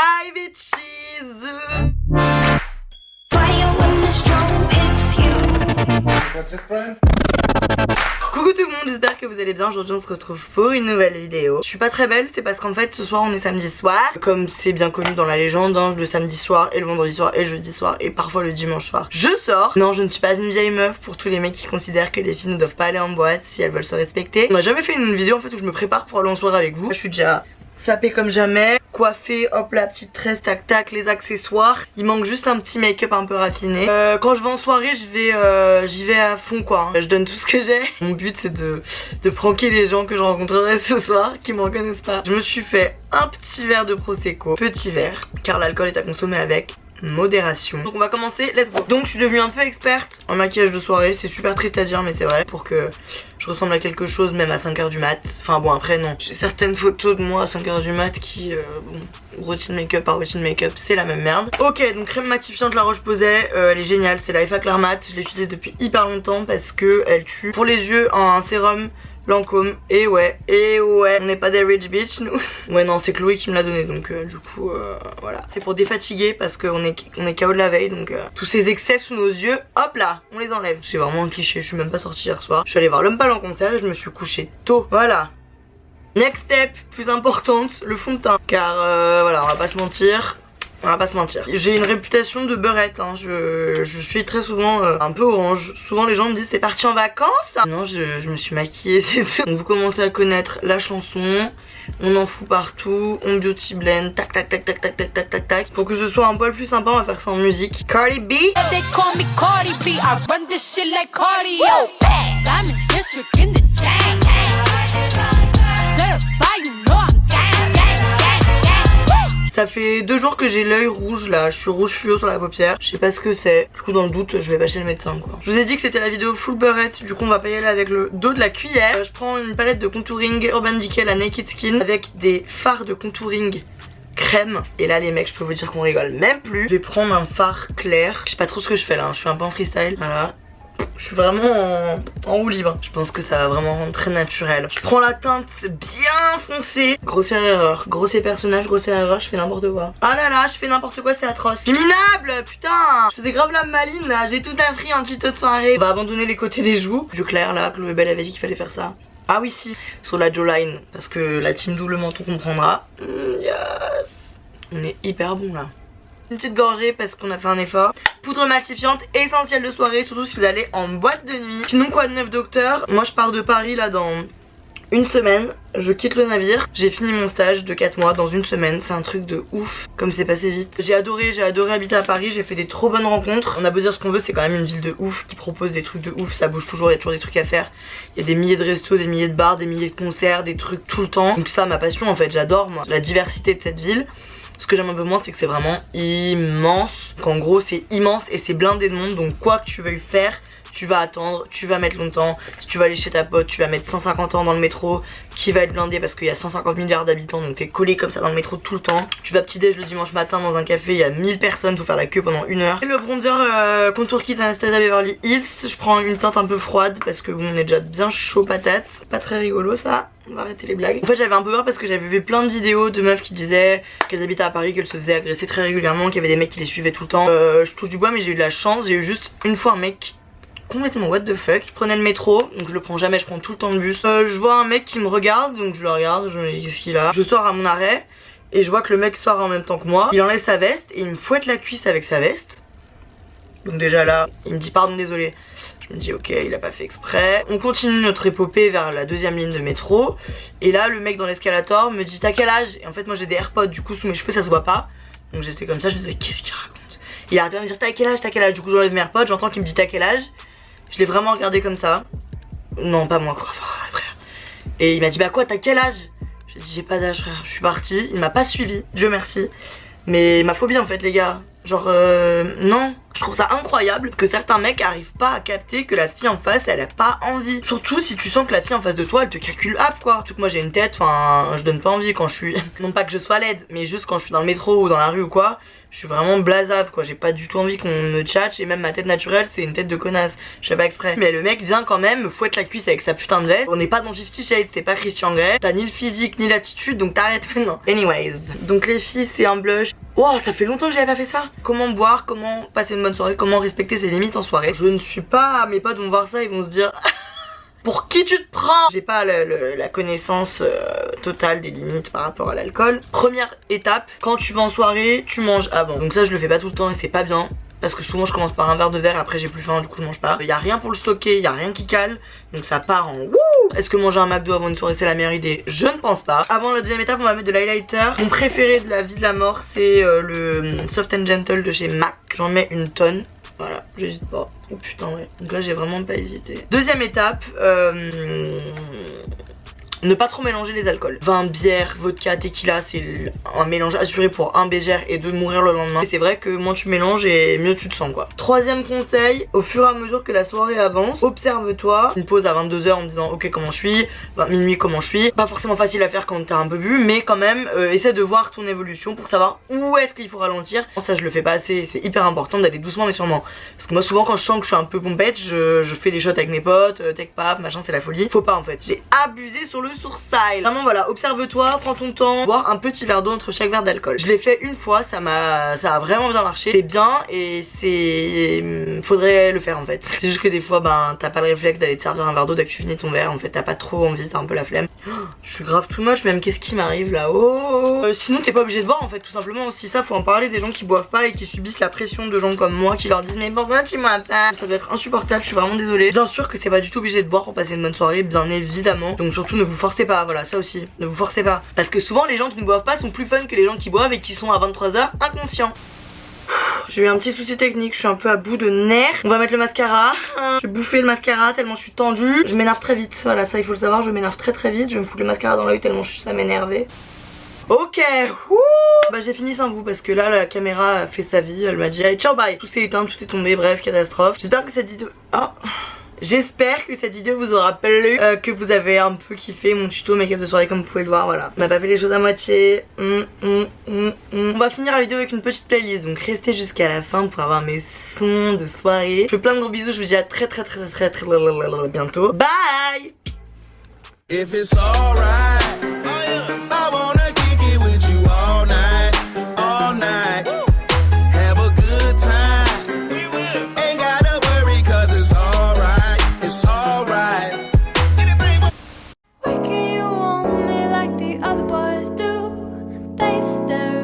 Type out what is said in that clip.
Hi bitches. That's it, Brian? Coucou tout le monde, j'espère que vous allez bien. Aujourd'hui on se retrouve pour une nouvelle vidéo. Je suis pas très belle, c'est parce qu'en fait ce soir on est samedi soir. Comme c'est bien connu dans la légende, hein, le samedi soir et le vendredi soir et le jeudi soir et parfois le dimanche soir je sors. Non, je ne suis pas une vieille meuf pour tous les mecs qui considèrent que les filles ne doivent pas aller en boîte si elles veulent se respecter. On n'a jamais fait une vidéo en fait où je me prépare pour aller en soirée avec vous. Je suis déjà sapée comme jamais, coiffée, hop la petite tresse, tac tac, les accessoires. Il manque juste un petit make-up un peu raffiné. Quand je vais en soirée, j'y vais à fond quoi. Je donne tout ce que j'ai. Mon but c'est de pranker les gens que je rencontrerai ce soir qui me reconnaissent pas. Je me suis fait un petit verre de prosecco, petit verre, car l'alcool est à consommer avec modération. Donc on va commencer, let's go. Donc je suis devenue un peu experte en maquillage de soirée. C'est super triste à dire mais c'est vrai, pour que je ressemble à quelque chose même à 5h du mat. Enfin bon après non, j'ai certaines photos de moi à 5h du mat qui bon, routine make-up par routine make-up c'est la même merde. Ok, donc crème matifiante La Roche-Posay, elle est géniale, c'est la FA Clair Matte. Je l'utilise depuis hyper longtemps parce que elle tue. Pour les yeux un sérum Lancôme, et ouais, on n'est pas des rich bitch nous. Ouais non, c'est Chloé qui me l'a donné donc du coup voilà. C'est pour défatiguer parce qu'on est KO de la veille donc tous ces excès sous nos yeux, hop là, on les enlève. C'est vraiment un cliché, je suis même pas sortie hier soir. Je suis allée voir L'Homme Pâle en concert et je me suis couchée tôt, voilà. Next step, plus importante, le fond de teint. Car voilà, on va pas se mentir. J'ai une réputation de beurette, hein. Je suis très souvent un peu orange. Souvent les gens me disent t'es partie en vacances? Non, je me suis maquillée, c'est tout. Donc vous commencez à connaître la chanson. On en fout partout, on beauty blend, tac tac tac tac tac tac tac tac tac. Pour que ce soit un poil plus sympa, on va faire ça en musique. Cardi B. They call me Cardi B, I run this shit like cardio. I'm in district in the chain. Certified, you know I'm gang, gang, gang, gang. Ça fait 2 jours que j'ai l'œil rouge là, je suis rouge fluo sur la paupière. Je sais pas ce que c'est, du coup dans le doute je vais pas chez le médecin quoi. Je vous ai dit que c'était la vidéo full beurette, du coup on va pas y aller avec le dos de la cuillère. Je prends une palette de contouring Urban Decay, la Naked Skin, avec des fards de contouring crème. Et là les mecs je peux vous dire qu'on rigole même plus. Je vais prendre un fard clair, je sais pas trop ce que je fais là, hein. Je suis un peu en freestyle, voilà. Je suis vraiment en roue libre. Je pense que ça va vraiment rendre très naturel. Je prends la teinte bien foncée. Grossière erreur. Grossier personnage, grossière erreur, je fais n'importe quoi. Ah là là, je fais n'importe quoi, c'est atroce. Je suis minable, putain. Je faisais grave la maline là, j'ai tout appris en tuto de soirée. On va abandonner les côtés des joues. Je claire là, Chloé Belle avait dit qu'il fallait faire ça. Ah oui si, sur la jawline. Parce que la team double menton comprendra. Yes. On est hyper bon là. Une petite gorgée parce qu'on a fait un effort. Poudre matifiante essentielle de soirée, surtout si vous allez en boîte de nuit. Sinon quoi de neuf docteur? Moi je pars de Paris là dans une semaine. Je quitte le navire. J'ai fini mon stage de 4 mois dans une semaine. C'est un truc de ouf comme c'est passé vite. J'ai adoré habiter à Paris. J'ai fait des trop bonnes rencontres. On a beau dire ce qu'on veut, c'est quand même une ville de ouf qui propose des trucs de ouf. Ça bouge toujours, il y a toujours des trucs à faire. Il y a des milliers de restos, des milliers de bars, des milliers de concerts, des trucs tout le temps. Donc ça ma passion en fait, j'adore moi la diversité de cette ville. Ce que j'aime un peu moins c'est que c'est vraiment immense. Qu'en gros c'est immense et c'est blindé de monde. Donc quoi que tu veuilles faire, tu vas attendre, tu vas mettre longtemps. Si tu vas aller chez ta pote, tu vas mettre 150 ans dans le métro qui va être blindé parce qu'il y a 150 milliards d'habitants. Donc t'es collé comme ça dans le métro tout le temps. Tu vas petit déj le dimanche matin dans un café, il y a 1000 personnes, faut faire la queue pendant 1 heure. Et le bronzer contour kit Anastasia Beverly Hills. Je prends une teinte un peu froide parce que bon, on est déjà bien chaud patate. Pas très rigolo ça. On va arrêter les blagues. En fait j'avais un peu peur parce que j'avais vu plein de vidéos de meufs qui disaient qu'elles habitaient à Paris, qu'elles se faisaient agresser très régulièrement, qu'il y avait des mecs qui les suivaient tout le temps. Je touche du bois mais j'ai eu de la chance. J'ai eu juste une fois un mec complètement what the fuck. Je prenais le métro, donc je le prends jamais, je prends tout le temps le bus. Je vois un mec qui me regarde, donc je le regarde, je me dis qu'est-ce qu'il a. Je sors à mon arrêt et je vois que le mec sort en même temps que moi. Il enlève sa veste et il me fouette la cuisse avec sa veste. Donc déjà là, il me dit pardon désolé. Je me dis ok, il a pas fait exprès. On continue notre épopée vers la 2e ligne de métro. Et là le mec dans l'escalator me dit t'as quel âge? Et en fait moi j'ai des AirPods, du coup sous mes cheveux ça se voit pas. Donc j'étais comme ça, je me disais qu'est-ce qu'il raconte. Il arrête de me dire t'as quel âge, t'as quel âge. Du coup j'enlève mes AirPods, j'entends qu'il me dit t'as quel âge. Je l'ai vraiment regardé comme ça. Non pas moi quoi, enfin, frère. Et il m'a dit bah quoi t'as quel âge? J'ai dit j'ai pas d'âge frère. Je suis partie, il m'a pas suivi, Dieu merci. Mais ma phobie en fait les gars. Genre non. Je trouve ça incroyable que certains mecs arrivent pas à capter que la fille en face elle a pas envie. Surtout si tu sens que la fille en face de toi elle te calcule up quoi. Surtout que moi j'ai une tête, enfin je donne pas envie quand je suis... Non pas que je sois laide, mais juste quand je suis dans le métro ou dans la rue ou quoi. Je suis vraiment blasave quoi, j'ai pas du tout envie qu'on me tchatche et même ma tête naturelle c'est une tête de connasse, je fais pas exprès. Mais le mec vient quand même me fouette la cuisse avec sa putain de veste. On n'est pas dans 50 Shades, t'es pas Christian Grey, t'as ni le physique ni l'attitude donc t'arrêtes maintenant. Anyways, donc les filles c'est un blush. Wow, ça fait longtemps que j'avais pas fait ça. Comment boire, comment passer une bonne soirée, comment respecter ses limites en soirée. Je ne suis pas, mes potes vont voir ça, ils vont se dire... Pour qui tu te prends? J'ai pas la connaissance totale des limites par rapport à l'alcool. Première étape, quand tu vas en soirée, tu manges avant. Donc ça je le fais pas tout le temps et c'est pas bien. Parce que souvent je commence par un verre de verre, après j'ai plus faim, du coup je mange pas. Y a rien pour le stocker, y a rien qui cale. Donc ça part en wouh. Est-ce que manger un McDo avant une soirée c'est la meilleure idée? Je ne pense pas. Avant la deuxième étape on va mettre de l'highlighter. Mon préféré de la vie de la mort c'est le Soft and Gentle de chez MAC. J'en mets une tonne. Voilà, j'hésite pas. Oh putain ouais. Donc là j'ai vraiment pas hésité. Deuxième étape, ne pas trop mélanger les alcools. Vin, bière, vodka, tequila, c'est un mélange assuré pour un bégère et de mourir le lendemain. Et c'est vrai que moins tu mélanges et mieux tu te sens quoi. Troisième conseil, au fur et à mesure que la soirée avance, observe-toi. Une pause à 22 h en me disant ok comment je suis, minuit comment je suis. Pas forcément facile à faire quand t'as un peu bu, mais quand même essaie de voir ton évolution pour savoir où est-ce qu'il faut ralentir. Ça je le fais pas assez, c'est hyper important d'aller doucement mais sûrement. Parce que moi souvent quand je sens que je suis un peu pompette, je fais des shots avec mes potes, tech paf, machin c'est la folie. Faut pas en fait. J'ai abusé sur le sourcil. Vraiment voilà, observe-toi, prends ton temps, boire un petit verre d'eau entre chaque verre d'alcool. Je l'ai fait une fois, ça a vraiment bien marché. C'est bien et faudrait le faire en fait. C'est juste que des fois ben t'as pas le réflexe d'aller te servir un verre d'eau dès que tu finis ton verre. En fait t'as pas trop envie, t'as un peu la flemme. Je suis grave too much, même qu'est-ce qui m'arrive là? Sinon t'es pas obligé de boire en fait tout simplement. Aussi ça faut en parler des gens qui boivent pas et qui subissent la pression de gens comme moi qui leur disent mais pourquoi tu m'as pas? Ça doit être insupportable, je suis vraiment désolée. Bien sûr que c'est pas du tout obligé de boire pour passer une bonne soirée, bien évidemment. Donc surtout ne vous forcez pas, voilà ça aussi, ne vous forcez pas. Parce que souvent les gens qui ne boivent pas sont plus fun que les gens qui boivent et qui sont à 23 h inconscients. J'ai eu un petit souci technique, je suis un peu à bout de nerfs. On va mettre le mascara. Je vais bouffer le mascara tellement je suis tendue. Je m'énerve très vite, voilà ça il faut le savoir, je m'énerve très vite. Je vais me foutre le mascara dans l'œil tellement ça m'énervait. Ok, bah j'ai fini sans vous parce que là la caméra a fait sa vie, elle m'a dit allez ciao bye. Tout s'est éteint, tout est tombé, bref catastrophe. J'espère que cette vidéo... J'espère que cette vidéo vous aura plu, que vous avez un peu kiffé mon tuto make-up de soirée comme vous pouvez le voir, voilà. On n'a pas fait les choses à moitié. On va finir la vidéo avec une petite playlist, donc restez jusqu'à la fin pour avoir mes sons de soirée. Je fais plein de gros bisous, je vous dis à très bientôt. Bye. If it's alright, I wanna kick it with you all night, all night. Have a good time. Ain't gotta worry cause it's alright, it's alright. Why can't you want me like the other boys do? They stare